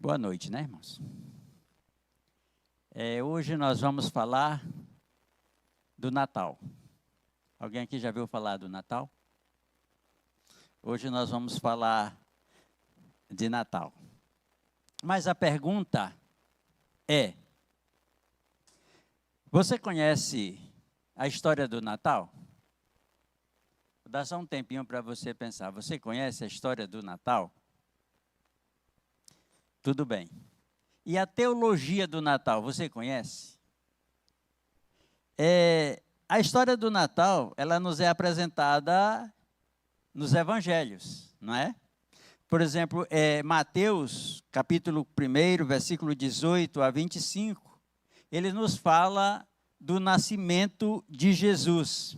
Boa noite, né, irmãos? Hoje nós vamos falar do Natal. Alguém aqui já ouviu falar do Natal? Hoje nós vamos falar de Natal. Mas a pergunta é: você conhece a história do Natal? Vou dar só um tempinho para você pensar. Você conhece a história do Natal? Tudo bem. E a teologia do Natal, você conhece? A história do Natal, ela nos é apresentada nos evangelhos, não é? Por exemplo, Mateus, capítulo 1, versículo 18 a 25, ele nos fala do nascimento de Jesus.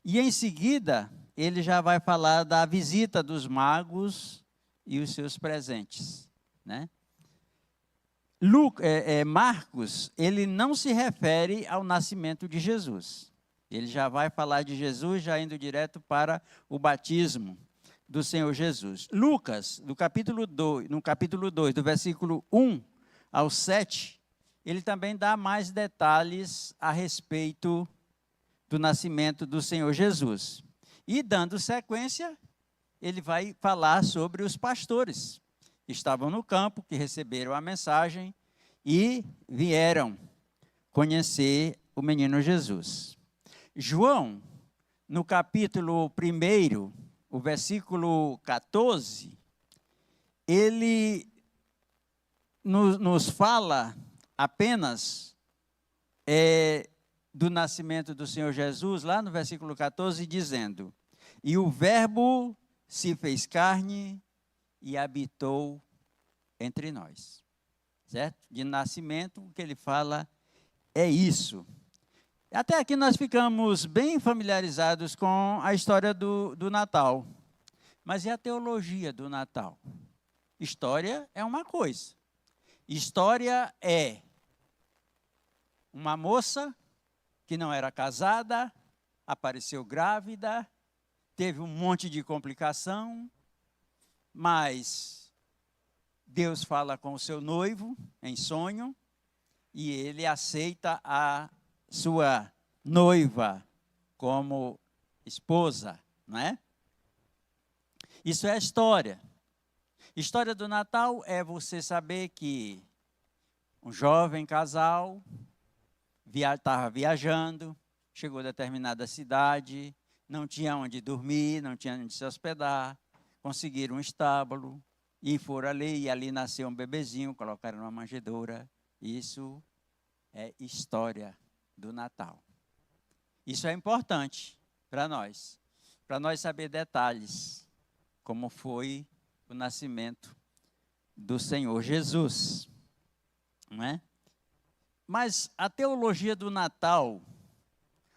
E em seguida, ele já vai falar da visita dos magos e os seus presentes, né? Marcos, ele não se refere ao nascimento de Jesus. Ele já vai falar de Jesus, já indo direto para o batismo do Senhor Jesus. Lucas, no capítulo 2, do versículo 1 ao 7, ele também dá mais detalhes a respeito do nascimento do Senhor Jesus. E dando sequência, ele vai falar sobre os pastores que estavam no campo, que receberam a mensagem e vieram conhecer o menino Jesus. João, no capítulo 1, o versículo 14, ele nos fala apenas do nascimento do Senhor Jesus, lá no versículo 14, dizendo: "E o Verbo se fez carne e habitou entre nós." Certo? De nascimento, o que ele fala é isso. Até aqui nós ficamos bem familiarizados com a história do Natal. Mas e a teologia do Natal? História é uma coisa. História é uma moça que não era casada, apareceu grávida, teve um monte de complicação, mas Deus fala com o seu noivo em sonho e ele aceita a sua noiva como esposa, não é? Isso é a história. História do Natal é você saber que um jovem casal estava viajando, chegou a determinada cidade, não tinha onde dormir, não tinha onde se hospedar, conseguiram um estábulo e foram ali, e ali nasceu um bebezinho, colocaram numa manjedoura. Isso é história do Natal. Isso é importante para nós saber detalhes, como foi o nascimento do Senhor Jesus, não é? Mas a teologia do Natal,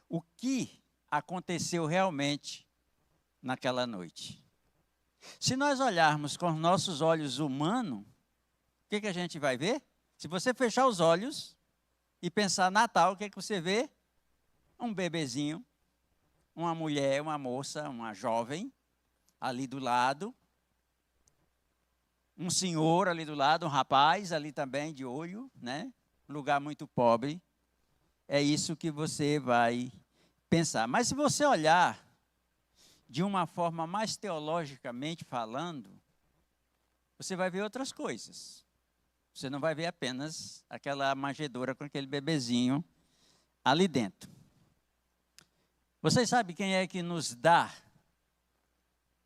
o que aconteceu realmente naquela noite? Se nós olharmos com os nossos olhos humanos, o que a gente vai ver? Se você fechar os olhos e pensar Natal, o que você vê? Um bebezinho, uma mulher, uma moça, uma jovem, ali do lado, um senhor ali do lado, um rapaz ali também de olho, né? Um lugar muito pobre. É isso que você vai pensar. Mas se você olhar de uma forma mais teologicamente falando, você vai ver outras coisas. Você não vai ver apenas aquela manjedoura com aquele bebezinho ali dentro. Vocês sabem quem é que nos dá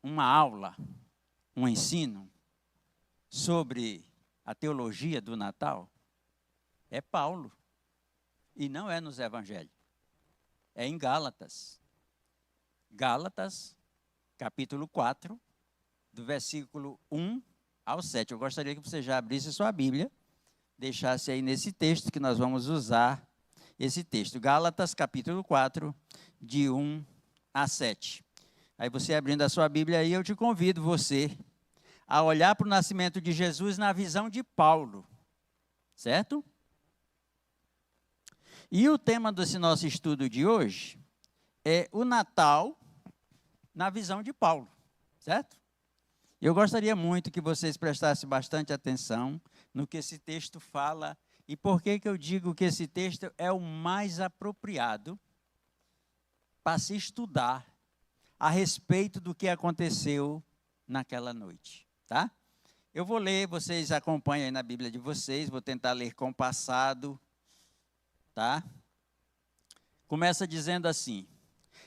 uma aula, um ensino sobre a teologia do Natal? É Paulo. E não é nos evangelhos. É em Gálatas. Gálatas, capítulo 4, do versículo 1 ao 7. Eu gostaria que você já abrisse sua Bíblia, deixasse aí nesse texto que nós vamos usar esse texto. Gálatas, capítulo 4, de 1 a 7. Aí você abrindo a sua Bíblia aí, eu te convido você a olhar para o nascimento de Jesus na visão de Paulo. Certo? E o tema desse nosso estudo de hoje é o Natal na visão de Paulo, certo? Eu gostaria muito que vocês prestassem bastante atenção no que esse texto fala. E por que eu digo que esse texto é o mais apropriado para se estudar a respeito do que aconteceu naquela noite, tá? Eu vou ler, vocês acompanham aí na Bíblia de vocês, vou tentar ler compassado, tá? Começa dizendo assim: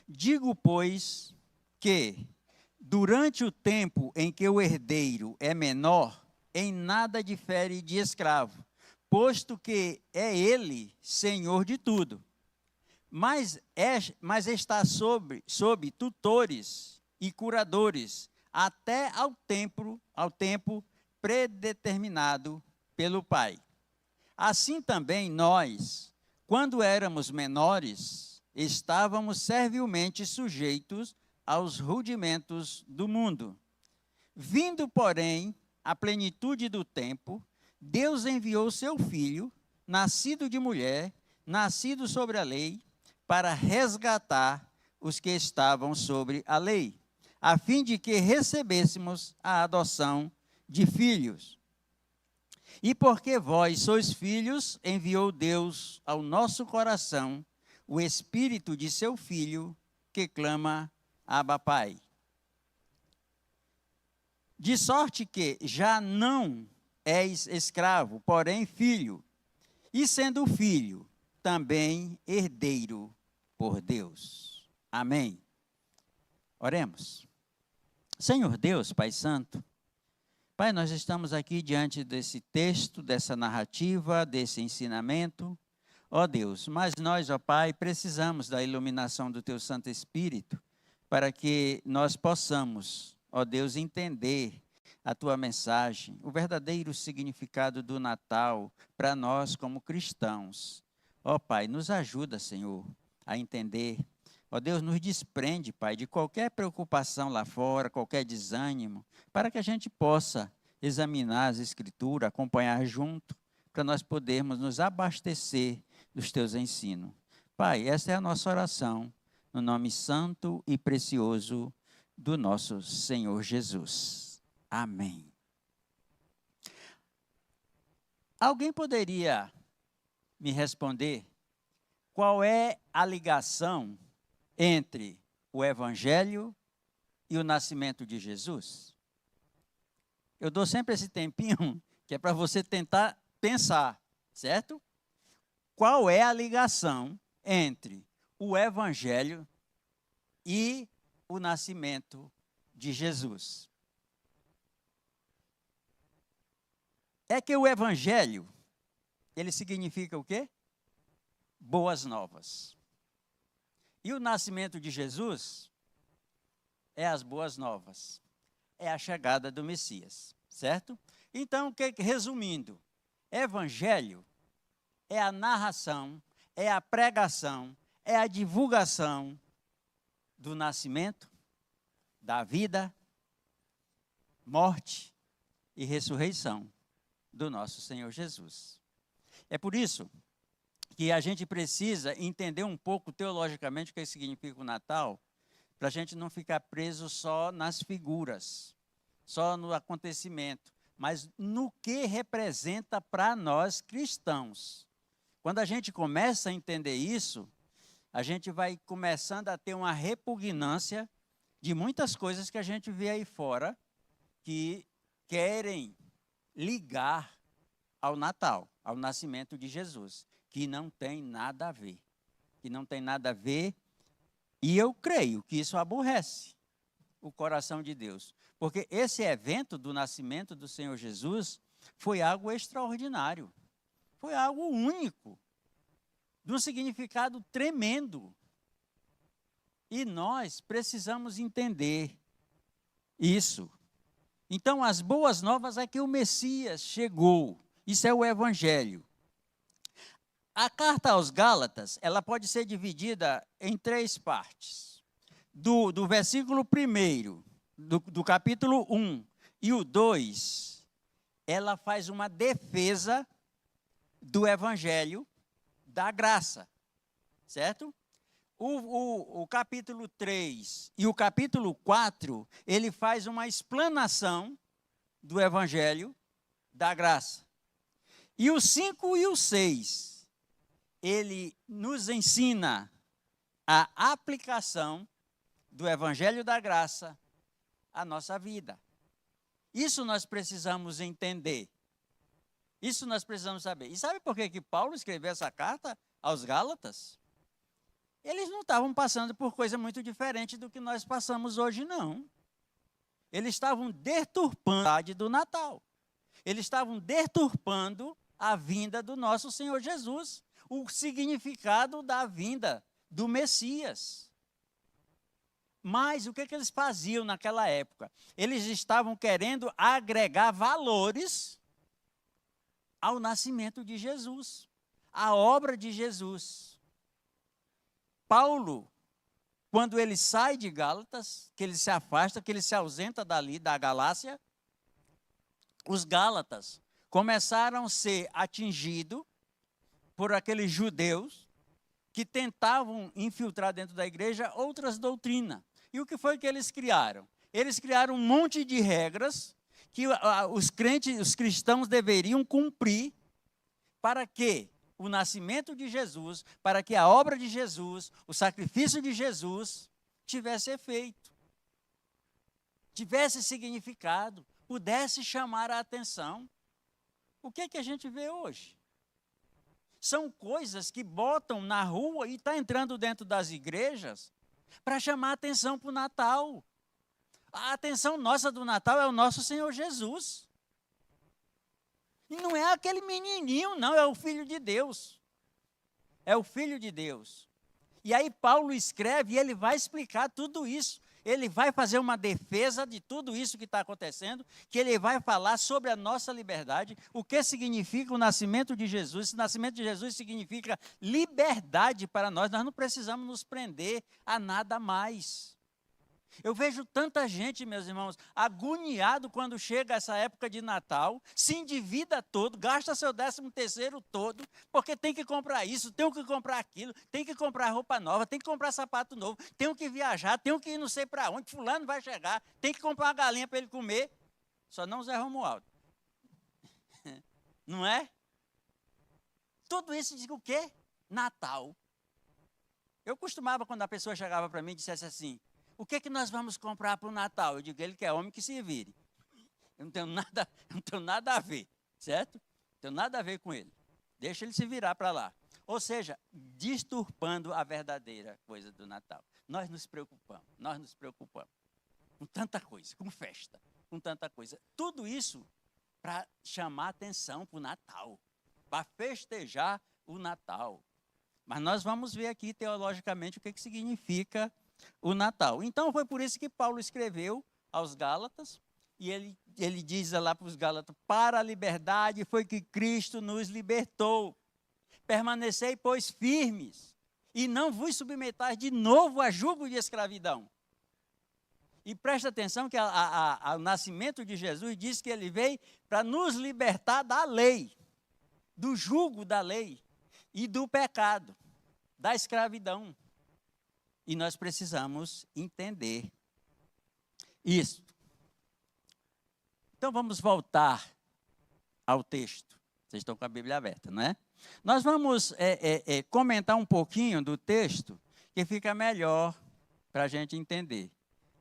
digo, pois, que durante o tempo em que o herdeiro é menor, em nada difere de escravo, posto que é ele senhor de tudo, mas está sob tutores e curadores, até ao tempo predeterminado pelo Pai. Assim também nós, quando éramos menores, estávamos servilmente sujeitos aos rudimentos do mundo. Vindo, porém, a plenitude do tempo, Deus enviou seu Filho, nascido de mulher, nascido sobre a lei, para resgatar os que estavam sobre a lei, a fim de que recebêssemos a adoção de filhos. E porque vós sois filhos, enviou Deus ao nosso coração o Espírito de seu Filho, que clama, Abba, Pai. De sorte que já não és escravo, porém filho, e sendo filho, também herdeiro por Deus. Amém. Oremos. Senhor Deus, Pai Santo, Pai, nós estamos aqui diante desse texto, dessa narrativa, desse ensinamento, ó Deus, mas nós, ó Pai, precisamos da iluminação do Teu Santo Espírito para que nós possamos, ó Deus, entender a Tua mensagem, o verdadeiro significado do Natal para nós como cristãos. Ó Pai, nos ajuda, Senhor, a entender. Ó Deus, nos desprende, Pai, de qualquer preocupação lá fora, qualquer desânimo, para que a gente possa examinar as Escrituras, acompanhar junto, para nós podermos nos abastecer dos Teus ensinos. Pai, essa é a nossa oração, no nome santo e precioso do nosso Senhor Jesus. Amém. Alguém poderia me responder qual é a ligação entre o Evangelho e o nascimento de Jesus? Eu dou sempre esse tempinho, que é para você tentar pensar, certo? Qual é a ligação entre o Evangelho e o nascimento de Jesus? É que o Evangelho, ele significa o quê? Boas novas. E o nascimento de Jesus é as boas novas, é a chegada do Messias, certo? Então, resumindo, Evangelho é a narração, é a pregação, é a divulgação do nascimento, da vida, morte e ressurreição do nosso Senhor Jesus. É por isso que a gente precisa entender um pouco teologicamente o que significa o Natal, para a gente não ficar preso só nas figuras, só no acontecimento, mas no que representa para nós cristãos. Quando a gente começa a entender isso, a gente vai começando a ter uma repugnância de muitas coisas que a gente vê aí fora, que querem ligar ao Natal, ao nascimento de Jesus, que não tem nada a ver. Que não tem nada a ver, e eu creio que isso aborrece o coração de Deus. Porque esse evento do nascimento do Senhor Jesus foi algo extraordinário. Foi algo único, de um significado tremendo. E nós precisamos entender isso. Então, as boas novas é que o Messias chegou. Isso é o Evangelho. A carta aos Gálatas, ela pode ser dividida em 3 partes. Do versículo 1, do capítulo 1 e o 2, ela faz uma defesa do Evangelho da graça, certo? O capítulo 3 e o capítulo 4, ele faz uma explanação do Evangelho da graça. E o 5 e o 6, ele nos ensina a aplicação do Evangelho da Graça à nossa vida. Isso nós precisamos entender. Isso nós precisamos saber. E sabe por que Paulo escreveu essa carta aos Gálatas? Eles não estavam passando por coisa muito diferente do que nós passamos hoje, não. Eles estavam deturpando a do Natal. Eles estavam deturpando a vinda do nosso Senhor Jesus, o significado da vinda do Messias. Mas o que eles faziam naquela época? Eles estavam querendo agregar valores ao nascimento de Jesus, à obra de Jesus. Paulo, quando ele sai de Gálatas, que ele se afasta, que ele se ausenta dali, da Galácia, os Gálatas começaram a ser atingidos por aqueles judeus que tentavam infiltrar dentro da igreja outras doutrinas. E o que foi que eles criaram? Eles criaram um monte de regras que os crentes, os cristãos deveriam cumprir para que o nascimento de Jesus, para que a obra de Jesus, o sacrifício de Jesus tivesse efeito, tivesse significado, pudesse chamar a atenção. O que é que a gente vê hoje? São coisas que botam na rua e está entrando dentro das igrejas para chamar a atenção para o Natal. A atenção nossa do Natal é o nosso Senhor Jesus. E não é aquele menininho, não, é o Filho de Deus. É o Filho de Deus. E aí Paulo escreve e ele vai explicar tudo isso. Ele vai fazer uma defesa de tudo isso que está acontecendo, que ele vai falar sobre a nossa liberdade, o que significa o nascimento de Jesus. Esse nascimento de Jesus significa liberdade para nós. Nós não precisamos nos prender a nada mais. Eu vejo tanta gente, meus irmãos, agoniado quando chega essa época de Natal, se endivida todo, gasta seu 13º todo, porque tem que comprar isso, tem que comprar aquilo, tem que comprar roupa nova, tem que comprar sapato novo, tem que viajar, tem que ir não sei para onde, fulano vai chegar, tem que comprar uma galinha para ele comer, só não o Zé Romualdo. Não é? Tudo isso diz o quê? Natal. Eu costumava, quando a pessoa chegava para mim e dissesse assim, o que é que nós vamos comprar para o Natal? Eu digo, ele que é homem que se vire. Eu não tenho nada a ver, certo? Não tenho nada a ver com ele. Deixa ele se virar para lá. Ou seja, disturpando a verdadeira coisa do Natal. Nós nos preocupamos com tanta coisa, com festa, com tanta coisa. Tudo isso para chamar atenção para o Natal, para festejar o Natal. Mas nós vamos ver aqui teologicamente o que significa o Natal. Então foi por isso que Paulo escreveu aos Gálatas, e ele diz lá para os Gálatas, para a liberdade foi que Cristo nos libertou. Permanecei, pois, firmes, e não vos submetais de novo a jugo de escravidão. E presta atenção que o nascimento de Jesus diz que ele veio para nos libertar da lei, do jugo da lei e do pecado, da escravidão. E nós precisamos entender isso. Então vamos voltar ao texto. Vocês estão com a Bíblia aberta, não é? Nós vamos comentar um pouquinho do texto, que fica melhor para a gente entender.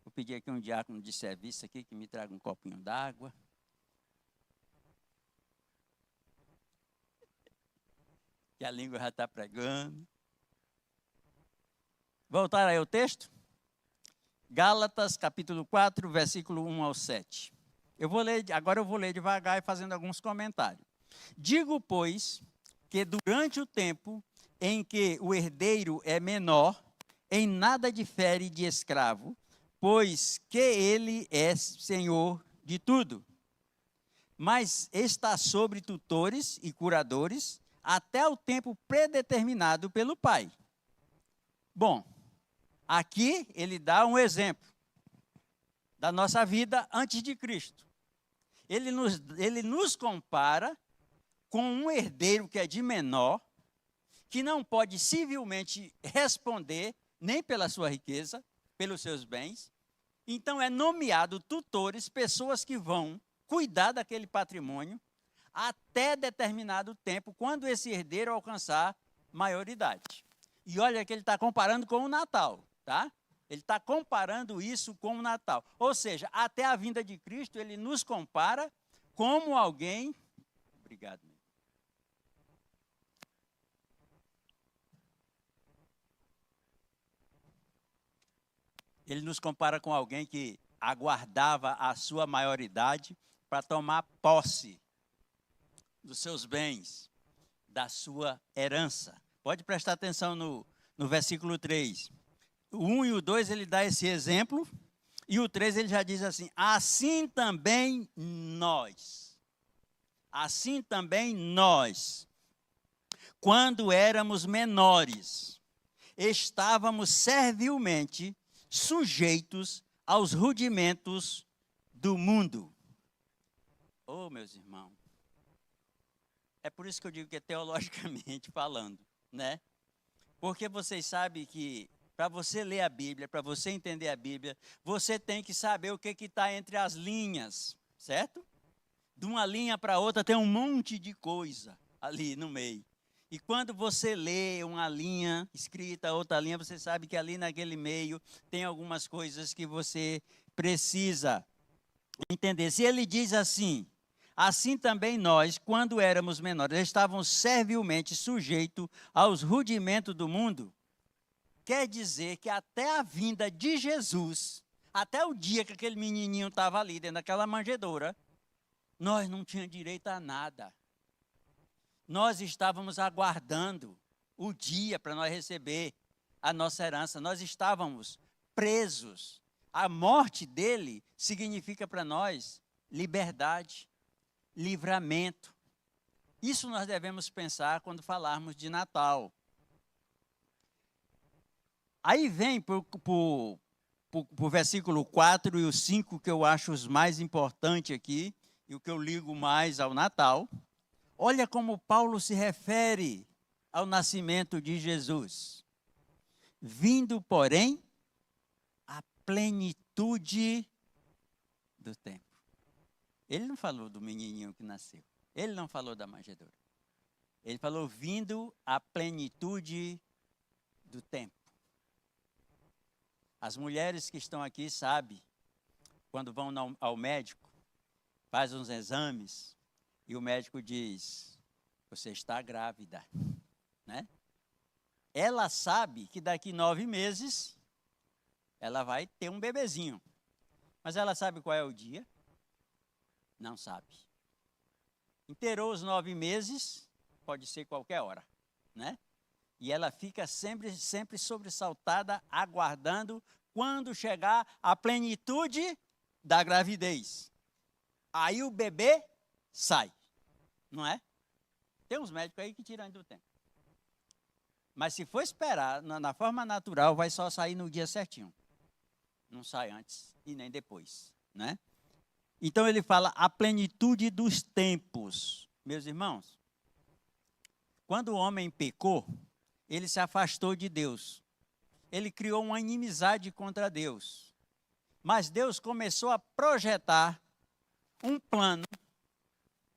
Vou pedir aqui um diácono de serviço aqui que me traga um copinho d'água. Que a língua já está pregando. Voltar aí ao texto? Gálatas, capítulo 4, versículo 1 ao 7. Agora eu vou ler devagar e fazendo alguns comentários. Digo, pois, que durante o tempo em que o herdeiro é menor, em nada difere de escravo, pois que ele é senhor de tudo. Mas está sobre tutores e curadores até o tempo predeterminado pelo Pai. Bom, aqui ele dá um exemplo da nossa vida antes de Cristo. Ele nos compara com um herdeiro que é de menor, que não pode civilmente responder nem pela sua riqueza, pelos seus bens. Então é nomeado tutores, pessoas que vão cuidar daquele patrimônio até determinado tempo, quando esse herdeiro alcançar maioridade. E olha que ele está comparando com o Natal, tá? Ele está comparando isso com o Natal. Ou seja, até a vinda de Cristo, ele nos compara como alguém... Obrigado. Ele nos compara com alguém que aguardava a sua maioridade para tomar posse dos seus bens, da sua herança. Pode prestar atenção no versículo 3. O 1 e o 2 ele dá esse exemplo, e o 3 ele já diz assim: assim também nós, quando éramos menores, estávamos servilmente sujeitos aos rudimentos do mundo. Oh, meus irmãos, é por isso que eu digo que é teologicamente falando, né? Porque vocês sabem que para você ler a Bíblia, para você entender a Bíblia, você tem que saber o que está entre as linhas, certo? De uma linha para outra tem um monte de coisa ali no meio. E quando você lê uma linha escrita, outra linha, você sabe que ali naquele meio tem algumas coisas que você precisa entender. Se ele diz assim, assim também nós, quando éramos menores, estávamos servilmente sujeitos aos rudimentos do mundo, quer dizer que até a vinda de Jesus, até o dia que aquele menininho estava ali dentro daquela manjedoura, nós não tínhamos direito a nada. Nós estávamos aguardando o dia para nós receber a nossa herança. Nós estávamos presos. A morte dele significa para nós liberdade, livramento. Isso nós devemos pensar quando falarmos de Natal. Aí vem para o versículo 4 e o 5, que eu acho os mais importantes aqui, e o que eu ligo mais ao Natal. Olha como Paulo se refere ao nascimento de Jesus. Vindo, porém, a plenitude do tempo. Ele não falou do menininho que nasceu. Ele não falou da manjedoura. Ele falou vindo a plenitude do tempo. As mulheres que estão aqui sabem, quando vão ao médico, fazem uns exames, e o médico diz, você está grávida, né? Ela sabe que daqui 9 meses, ela vai ter um bebezinho. Mas ela sabe qual é o dia? Não sabe. Inteirou os 9 meses, pode ser qualquer hora, né? E ela fica sempre sobressaltada, aguardando quando chegar a plenitude da gravidez. Aí o bebê sai, não é? Tem uns médicos aí que tiram ainda do tempo. Mas se for esperar, na forma natural, vai só sair no dia certinho. Não sai antes e nem depois, né? Então ele fala a plenitude dos tempos. Meus irmãos, quando o homem pecou, ele se afastou de Deus. Ele criou uma inimizade contra Deus. Mas Deus começou a projetar um plano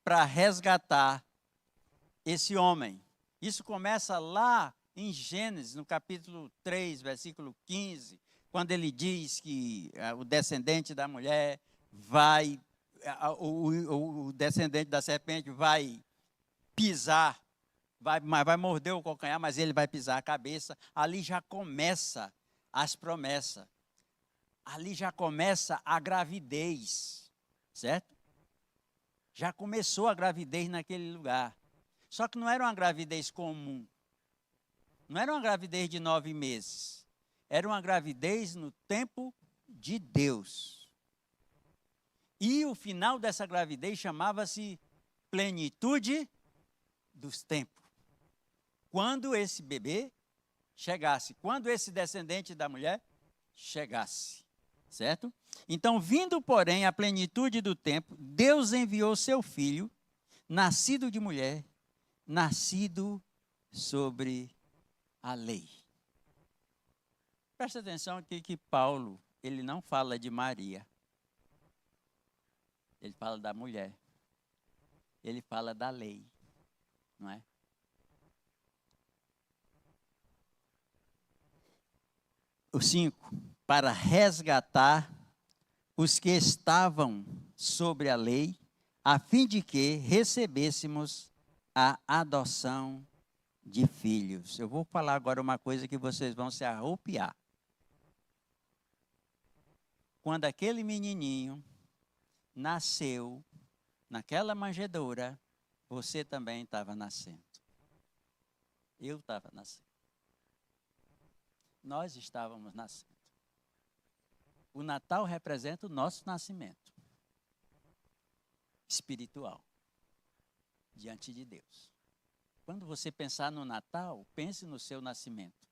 para resgatar esse homem. Isso começa lá em Gênesis, no capítulo 3, versículo 15, quando ele diz que o descendente da mulher vai, o descendente da serpente vai pisar, vai morder o calcanhar, mas ele vai pisar a cabeça. Ali já começa as promessas. Ali já começa a gravidez, certo? Já começou a gravidez naquele lugar. Só que não era uma gravidez comum. Não era uma gravidez de 9 meses. Era uma gravidez no tempo de Deus. E o final dessa gravidez chamava-se plenitude dos tempos. Quando esse bebê chegasse, quando esse descendente da mulher chegasse, certo? Então, vindo, porém, a plenitude do tempo, Deus enviou seu filho, nascido de mulher, nascido sobre a lei. Presta atenção aqui que Paulo, ele não fala de Maria. Ele fala da mulher. ele fala da lei, não é? O 5, para resgatar os que estavam sobre a lei, a fim de que recebêssemos a adoção de filhos. Eu vou falar agora uma coisa que vocês vão se arrepiar. Quando aquele menininho nasceu naquela manjedoura, você também estava nascendo. Eu estava nascendo. Nós estávamos nascendo. O Natal representa o nosso nascimento espiritual diante de Deus. Quando você pensar no Natal, pense no seu nascimento.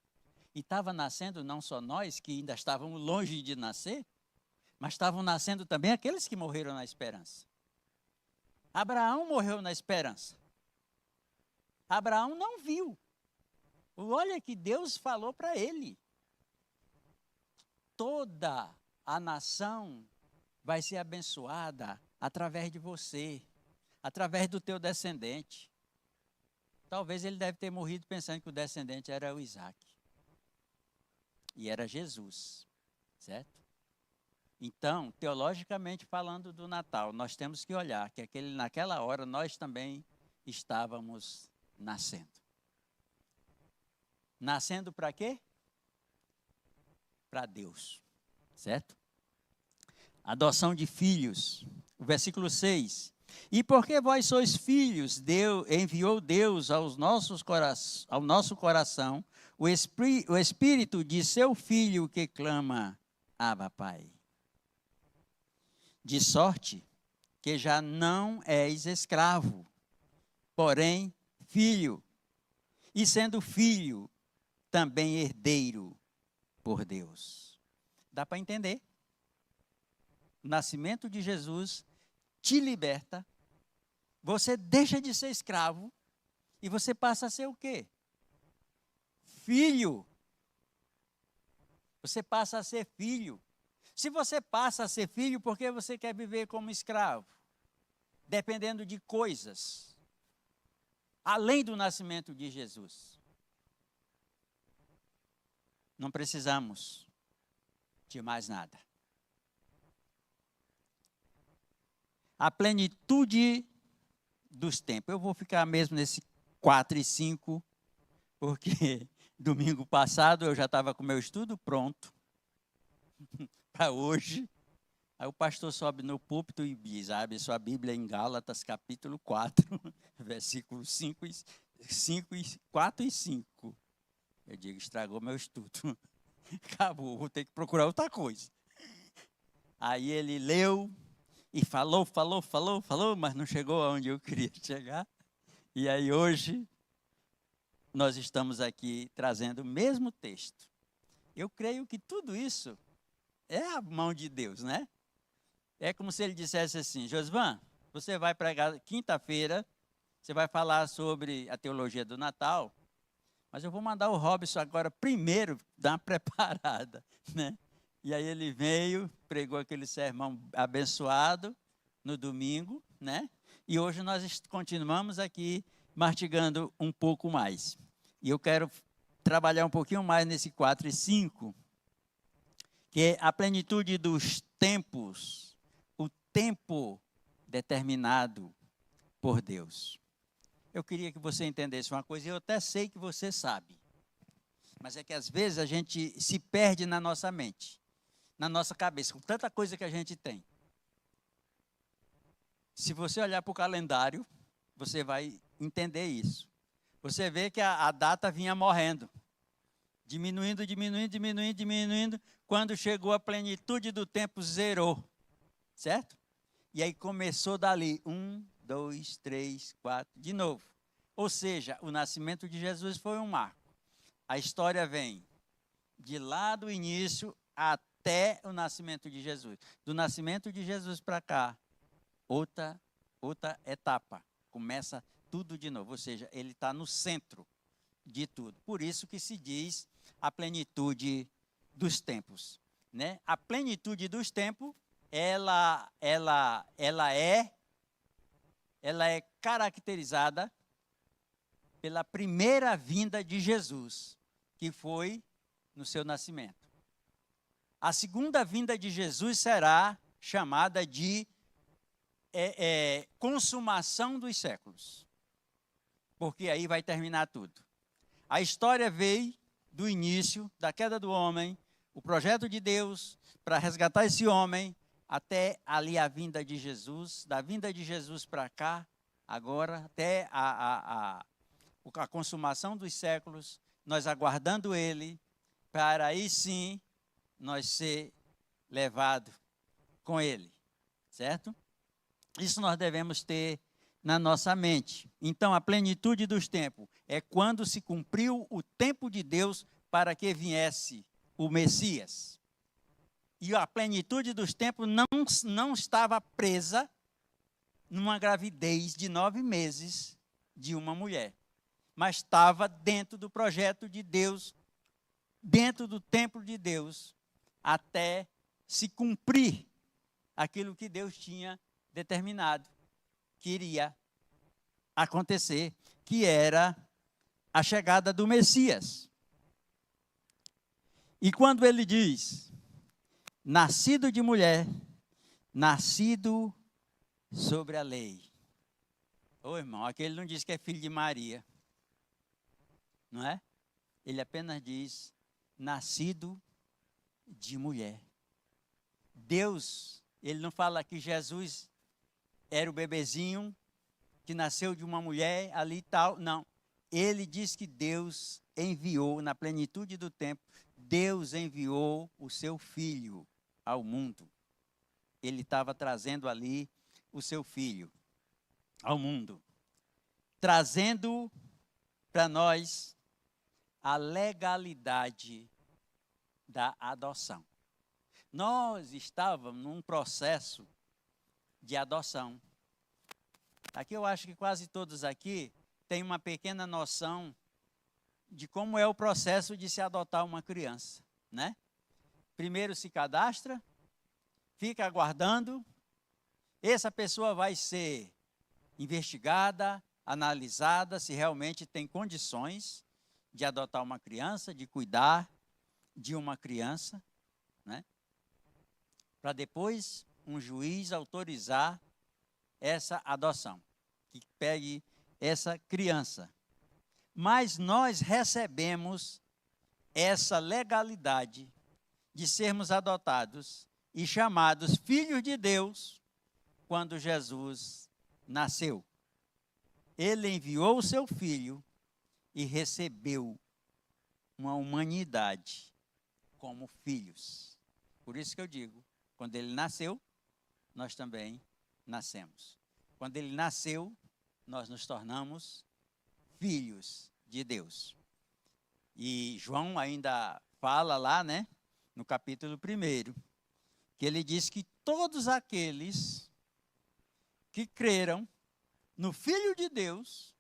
E estava nascendo não só nós, que ainda estávamos longe de nascer, mas estavam nascendo também aqueles que morreram na esperança. Abraão morreu na esperança. Abraão não viu. Olha que Deus falou para ele. Toda a nação vai ser abençoada através de você, através do teu descendente. Talvez ele deve ter morrido pensando que o descendente era o Isaac. E era Jesus, certo? Então, teologicamente falando do Natal, nós temos que olhar que naquela hora nós também estávamos nascendo. Nascendo para quê? Para Deus, certo? Adoção de filhos, o versículo 6. E porque vós sois filhos, enviou Deus ao nosso coração o Espírito de seu Filho que clama, Abba, Pai. De sorte que já não és escravo, porém filho, e sendo filho, também herdeiro por Deus. Dá para entender? O nascimento de Jesus te liberta, você deixa de ser escravo e você passa a ser o quê? Filho. Você passa a ser filho. Se você passa a ser filho, por que você quer viver como escravo? Dependendo de coisas, além do nascimento de Jesus. Não precisamos de mais nada. A plenitude dos tempos. Eu vou ficar mesmo nesse 4 e 5, porque domingo passado eu já estava com o meu estudo pronto para hoje. Aí o pastor sobe no púlpito e diz, abre sua Bíblia em Gálatas capítulo 4, versículos 4 e 5. Eu digo, estragou meu estudo. Acabou, vou ter que procurar outra coisa. Aí ele leu e falou, mas não chegou aonde eu queria chegar. E aí hoje nós estamos aqui trazendo o mesmo texto. Eu creio que tudo isso é a mão de Deus, né? É como se ele dissesse assim, Josvan, você vai pregar quinta-feira, você vai falar sobre a teologia do Natal, mas eu vou mandar o Robson agora primeiro dar uma preparada, né? E aí ele veio, pregou aquele sermão abençoado no domingo, né? E hoje nós continuamos aqui mastigando um pouco mais. E eu quero trabalhar um pouquinho mais nesse 4 e 5, que é a plenitude dos tempos, o tempo determinado por Deus. Eu queria que você entendesse uma coisa, e eu até sei que você sabe, mas é que às vezes a gente se perde na nossa mente, na nossa cabeça, com tanta coisa que a gente tem. Se você olhar para o calendário, você vai entender isso. Você vê que a data vinha morrendo, diminuindo. Quando chegou a plenitude do tempo, zerou, certo? E aí começou dali, 1, 2, 3, 4, de novo. Ou seja, o nascimento de Jesus foi um marco. A história vem de lá do início até o nascimento de Jesus. Do nascimento de Jesus para cá, outra etapa. Começa tudo de novo. Ou seja, ele está no centro de tudo. Por isso que se diz a plenitude dos tempos, né? A plenitude dos tempos, ela é ela é caracterizada pela primeira vinda de Jesus, que foi no seu nascimento. A segunda vinda de Jesus será chamada de consumação dos séculos, porque aí vai terminar tudo. A história veio do início, da queda do homem, o projeto de Deus para resgatar esse homem, até ali a vinda de Jesus, da vinda de Jesus para cá, agora, até a consumação dos séculos, nós aguardando ele, para aí sim nós ser levado com ele, certo? Isso nós devemos ter na nossa mente. Então, a plenitude dos tempos é quando se cumpriu o tempo de Deus para que viesse o Messias. E a plenitude dos tempos não estava presa numa gravidez de 9 meses de uma mulher, mas estava dentro do projeto de Deus, dentro do templo de Deus, até se cumprir aquilo que Deus tinha determinado que iria acontecer, que era a chegada do Messias. E quando ele diz, nascido de mulher, nascido sobre a lei. Ô irmão, aqui ele não diz que é filho de Maria, não é? Ele apenas diz, nascido de mulher. Deus, ele não fala que Jesus era o bebezinho que nasceu de uma mulher ali e tal, não. Ele diz que Deus enviou, na plenitude do tempo, Deus enviou o seu filho ao mundo. Ele estava trazendo ali o seu filho ao mundo, trazendo para nós a legalidade da adoção. Nós estávamos num processo de adoção. Aqui eu acho que quase todos aqui têm uma pequena noção de como é o processo de se adotar uma criança, né? Primeiro se cadastra, fica aguardando, essa pessoa vai ser investigada, analisada, se realmente tem condições de adotar uma criança, de cuidar de uma criança, né? Para depois um juiz autorizar essa adoção, que pegue essa criança. Mas nós recebemos essa legalidade de sermos adotados e chamados filhos de Deus quando Jesus nasceu. Ele enviou o seu filho e recebeu uma humanidade como filhos. Por isso que eu digo, quando ele nasceu, nós também nascemos. Quando ele nasceu, nós nos tornamos filhos de Deus. E João ainda fala lá, né, no capítulo 1, que ele diz que todos aqueles que creram no Filho de Deus,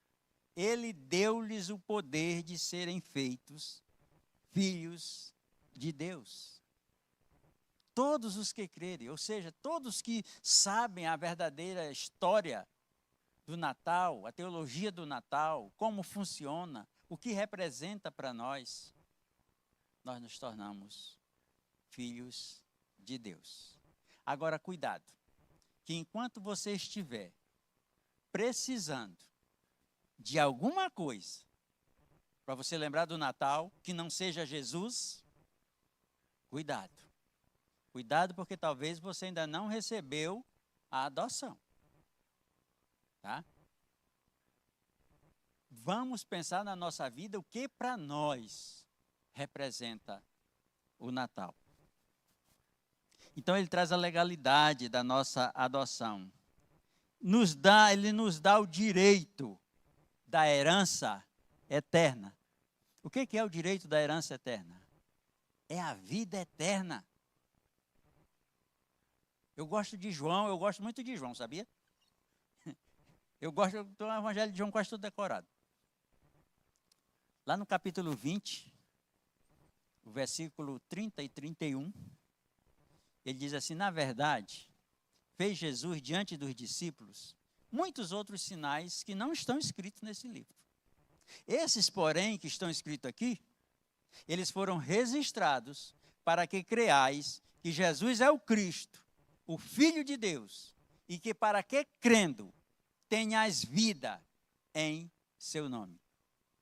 ele deu-lhes o poder de serem feitos filhos de Deus. Todos os que crerem, ou seja, todos que sabem a verdadeira história do Natal, a teologia do Natal, como funciona, o que representa para nós, nós nos tornamos filhos de Deus. Agora, cuidado, que enquanto você estiver precisando de alguma coisa, para você lembrar do Natal, que não seja Jesus, cuidado. Cuidado, porque talvez você ainda não recebeu a adoção. Tá? Vamos pensar na nossa vida o que para nós representa o Natal. Então ele traz a legalidade da nossa adoção. Ele nos dá o direito da herança eterna. O que é o direito da herança eterna? É a vida eterna. Eu gosto muito de João, sabia? Eu gosto do Evangelho de João quase todo decorado. Lá no capítulo 20, o versículo 30 e 31, ele diz assim, na verdade, fez Jesus diante dos discípulos muitos outros sinais que não estão escritos nesse livro. Esses, porém, que estão escritos aqui, eles foram registrados para que creais que Jesus é o Cristo, o Filho de Deus, e que para que crendo tenhas vida em seu nome.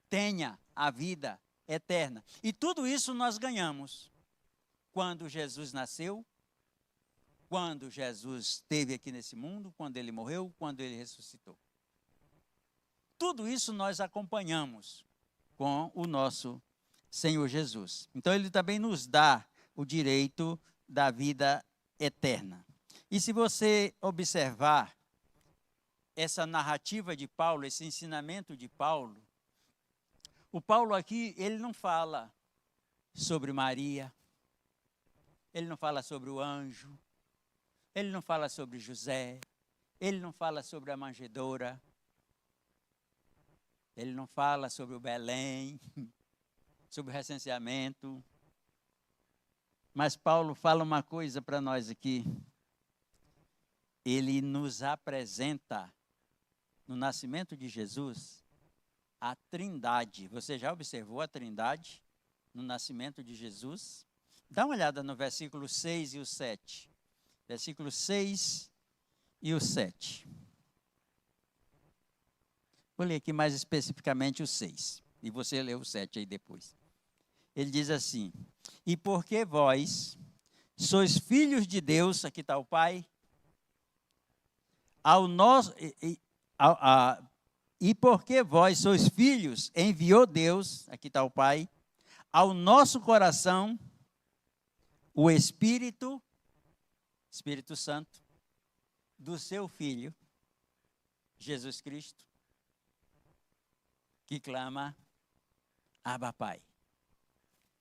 Tenha a vida eterna. E tudo isso nós ganhamos quando Jesus nasceu, quando Jesus esteve aqui nesse mundo, quando ele morreu, quando ele ressuscitou. Tudo isso nós acompanhamos com o nosso Senhor Jesus. Então ele também nos dá o direito da vida eterna. E se você observar essa narrativa de Paulo, esse ensinamento de Paulo, o Paulo aqui, ele não fala sobre Maria, ele não fala sobre o anjo, ele não fala sobre José, ele não fala sobre a manjedoura, ele não fala sobre o Belém, sobre o recenseamento. Mas Paulo fala uma coisa para nós aqui. Ele nos apresenta, no nascimento de Jesus, a Trindade. Você já observou a Trindade no nascimento de Jesus? Dá uma olhada no versículo 6 e o 7. Versículo 6 e o 7. Vou ler aqui mais especificamente o 6. E você lê o 7 aí depois. Ele diz assim: e porque vós sois filhos de Deus, aqui está o Pai, e porque vós sois filhos, enviou Deus, aqui está o Pai, ao nosso coração o Espírito Santo, do seu Filho, Jesus Cristo, que clama, Abba Pai.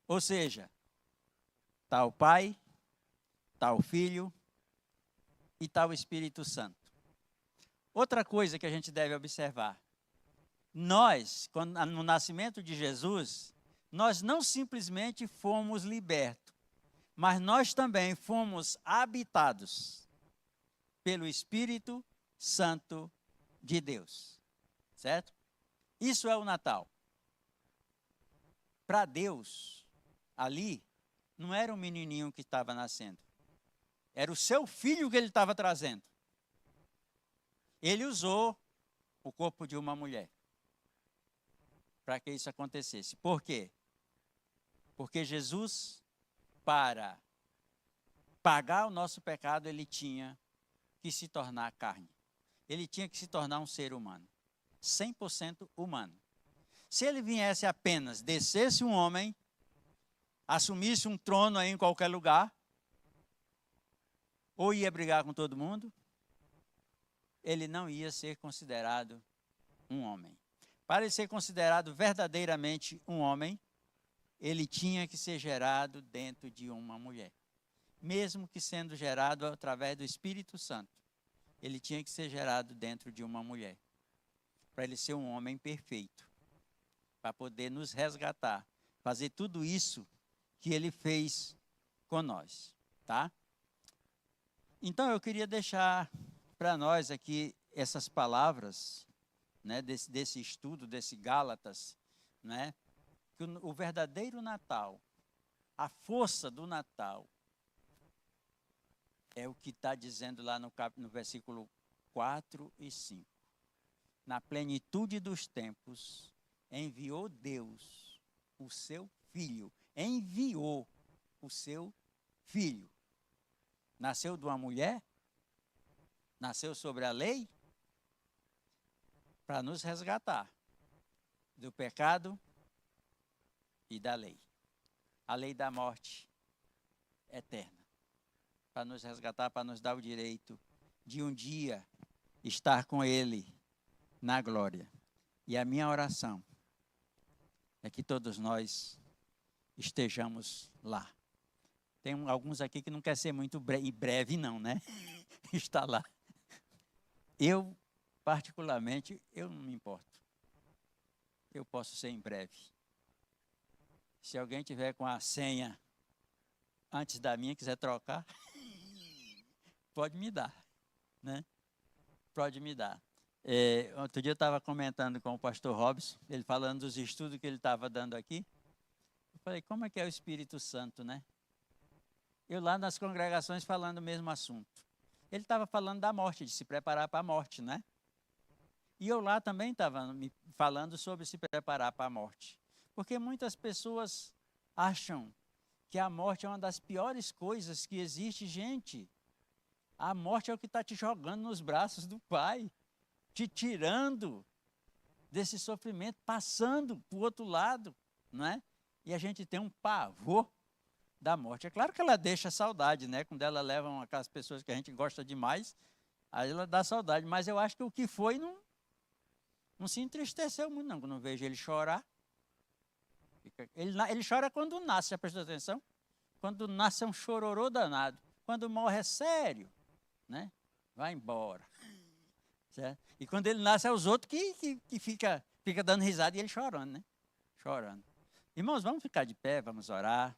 Ou seja, está o Pai, está o Filho e está o Espírito Santo. Outra coisa que a gente deve observar, nós, no nascimento de Jesus, nós não simplesmente fomos libertos, mas nós também fomos habitados pelo Espírito Santo de Deus, certo? Isso é o Natal. Para Deus, ali, não era um menininho que estava nascendo, era o seu filho que ele estava trazendo. Ele usou o corpo de uma mulher para que isso acontecesse. Por quê? Porque Jesus, para pagar o nosso pecado, ele tinha que se tornar carne. Ele tinha que se tornar um ser humano, 100% humano. Se ele viesse apenas, descesse um homem, assumisse um trono aí em qualquer lugar, ou ia brigar com todo mundo, ele não ia ser considerado um homem. Para ele ser considerado verdadeiramente um homem, ele tinha que ser gerado dentro de uma mulher. Mesmo que sendo gerado através do Espírito Santo, ele tinha que ser gerado dentro de uma mulher. Para ele ser um homem perfeito. Para poder nos resgatar. Fazer tudo isso que ele fez com nós. Tá? Então eu queria deixar para nós aqui essas palavras, né, desse estudo, desse Gálatas, né, que o verdadeiro Natal, a força do Natal, é o que está dizendo lá no versículo 4 e 5. Na plenitude dos tempos, enviou Deus o seu Filho. Enviou o seu Filho. Nasceu de uma mulher? Nasceu sobre a lei? Para nos resgatar do pecado e da lei. A lei da morte eterna. Para nos resgatar, para nos dar o direito de um dia estar com Ele na glória. E a minha oração é que todos nós estejamos lá. Tem alguns aqui que não quer ser muito breve não, né? Está lá. Eu, particularmente, eu não me importo. Eu posso ser em breve. Se alguém tiver com a senha antes da minha, quiser trocar, pode me dar, né? Pode me dar. Outro dia eu estava comentando com o pastor Robson, ele falando dos estudos que ele estava dando aqui. Eu falei, como é que é o Espírito Santo, né? Eu lá nas congregações falando o mesmo assunto. Ele estava falando da morte, de se preparar para a morte, né? E eu lá também estava me falando sobre se preparar para a morte. Porque muitas pessoas acham que a morte é uma das piores coisas que existe, gente. A morte é o que está te jogando nos braços do Pai, te tirando desse sofrimento, passando para o outro lado, não é? E a gente tem um pavor da morte. É claro que ela deixa saudade, né? Quando ela leva aquelas pessoas que a gente gosta demais, aí ela dá saudade. Mas eu acho que o que foi não se entristeceu muito, não. Quando eu vejo ele chorar. Ele chora quando nasce, já prestou atenção? Quando nasce é um chororô danado. Quando morre é sério, né? Vai embora. Certo? E quando ele nasce é os outros que fica dando risada e ele chorando, né? Chorando. Irmãos, vamos ficar de pé, vamos orar.